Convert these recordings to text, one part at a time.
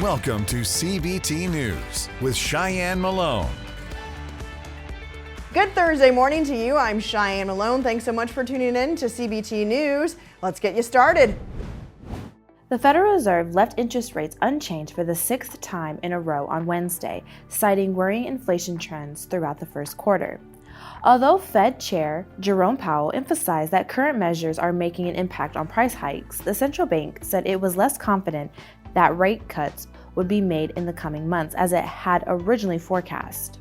Welcome to CBT News with Cheyenne Malone. Good Thursday morning to you. I'm Cheyenne Malone. Thanks so much for tuning in to CBT News. Let's get you started. The Federal Reserve left interest rates unchanged for the sixth time in a row on Wednesday, citing worrying inflation trends throughout the first quarter. Although Fed Chair Jerome Powell emphasized that current measures are making an impact on price hikes, the central bank said it was less confident that rate cuts would be made in the coming months as it had originally forecast.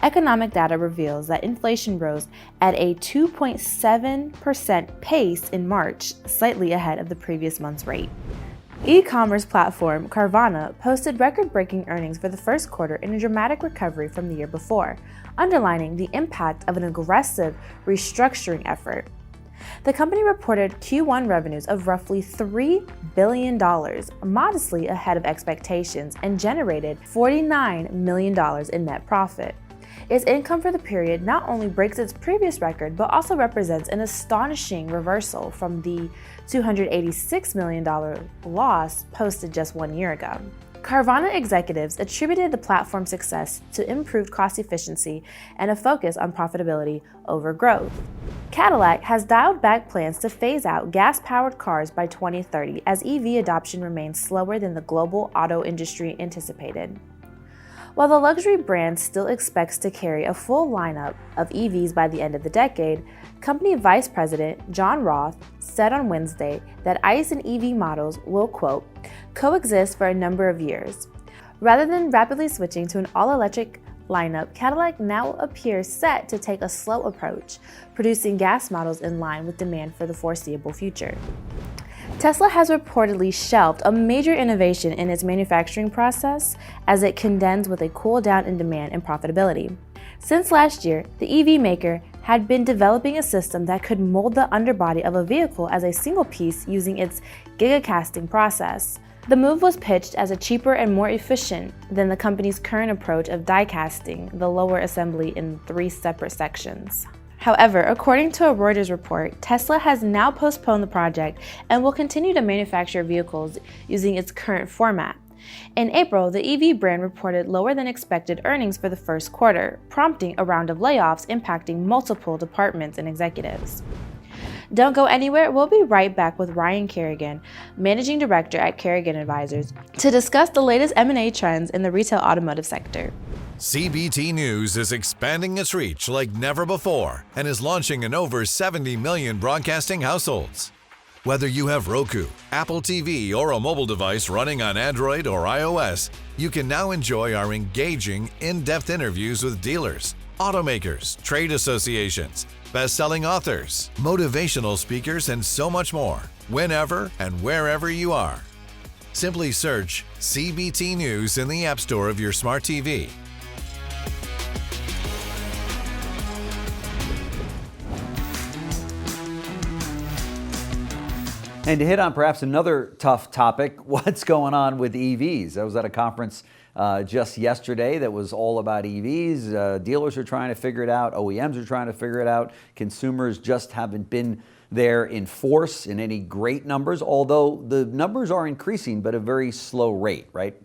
Economic data reveals that inflation rose at a 2.7% pace in March, slightly ahead of the previous month's rate. E-commerce platform Carvana posted record-breaking earnings for the first quarter in a dramatic recovery from the year before, underlining the impact of an aggressive restructuring effort. The company reported Q1 revenues of roughly $3 billion, modestly ahead of expectations, and generated $49 million in net profit. Its income for the period not only breaks its previous record, but also represents an astonishing reversal from the $286 million loss posted just 1 year ago. Carvana executives attributed the platform's success to improved cost efficiency and a focus on profitability over growth. Cadillac has dialed back plans to phase out gas-powered cars by 2030 as EV adoption remains slower than the global auto industry anticipated. While the luxury brand still expects to carry a full lineup of EVs by the end of the decade, company Vice President John Roth said on Wednesday that ICE and EV models will, quote, coexist for a number of years. Rather than rapidly switching to an all-electric lineup, Cadillac now appears set to take a slow approach, producing gas models in line with demand for the foreseeable future. Tesla has reportedly shelved a major innovation in its manufacturing process as it contends with a cool down in demand and profitability. Since last year, the EV maker had been developing a system that could mold the underbody of a vehicle as a single piece using its gigacasting process. The move was pitched as a cheaper and more efficient than the company's current approach of die casting the lower assembly in 3 separate sections. However, according to a Reuters report, Tesla has now postponed the project and will continue to manufacture vehicles using its current format. In April, the EV brand reported lower than expected earnings for the first quarter, prompting a round of layoffs impacting multiple departments and executives. Don't go anywhere, we'll be right back with Ryan Kerrigan, Managing Director at Kerrigan Advisors, to discuss the latest M&A trends in the retail automotive sector. CBT News is expanding its reach like never before and is launching in over 70 million broadcasting households. Whether you have Roku, Apple TV, or a mobile device running on Android or iOS, you can now enjoy our engaging, in-depth interviews with dealers, automakers, trade associations, best-selling authors, motivational speakers, and so much more, whenever and wherever you are. Simply search CBT News in the App Store of your smart TV. And to hit on perhaps another tough topic, what's going on with EVs? I was at a conference just yesterday that was all about EVs. Dealers are trying to figure it out. OEMs are trying to figure it out. Consumers just haven't been there in force in any great numbers, although the numbers are increasing, but at a very slow rate, right?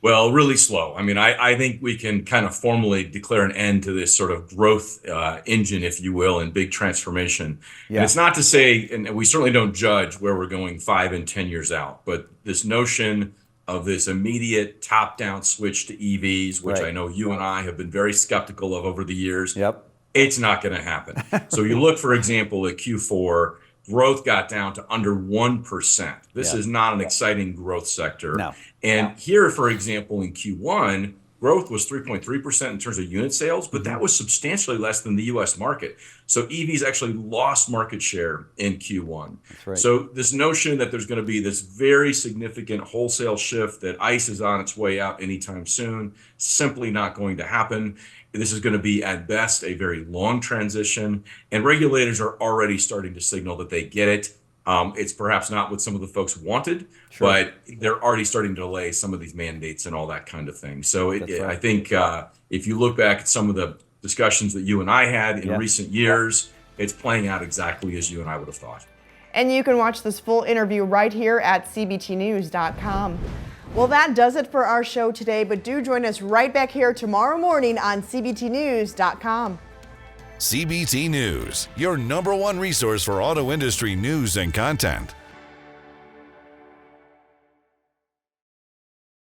Well, really slow. I mean, I think we can kind of formally declare an end to this sort of growth engine, if you will, and big transformation. Yeah. And it's not to say, and we certainly don't judge where we're going 5 and 10 years out, but this notion of this immediate top-down switch to EVs, which right. I know you and I have been very skeptical of over the years, yep. It's not going to happen. So you look, for example, at Q4, growth got down to under 1%. This is not an exciting growth sector. No. And here, for example, in Q1, growth was 3.3% in terms of unit sales, but that was substantially less than the US market. So EVs actually lost market share in Q1. That's right. So this notion that there's going to be this very significant wholesale shift, that ICE is on its way out anytime soon, simply not going to happen. This is going to be, at best, a very long transition, and regulators are already starting to signal that they get it. It's perhaps not what some of the folks wanted, sure. but they're already starting to delay some of these mandates and all that kind of thing. So right. I think if you look back at some of the discussions that you and I had in recent years, it's playing out exactly as you and I would have thought. And you can watch this full interview right here at cbtnews.com. Well, that does it for our show today, but do join us right back here tomorrow morning on CBTNews.com. CBT News, your #1 resource for auto industry news and content.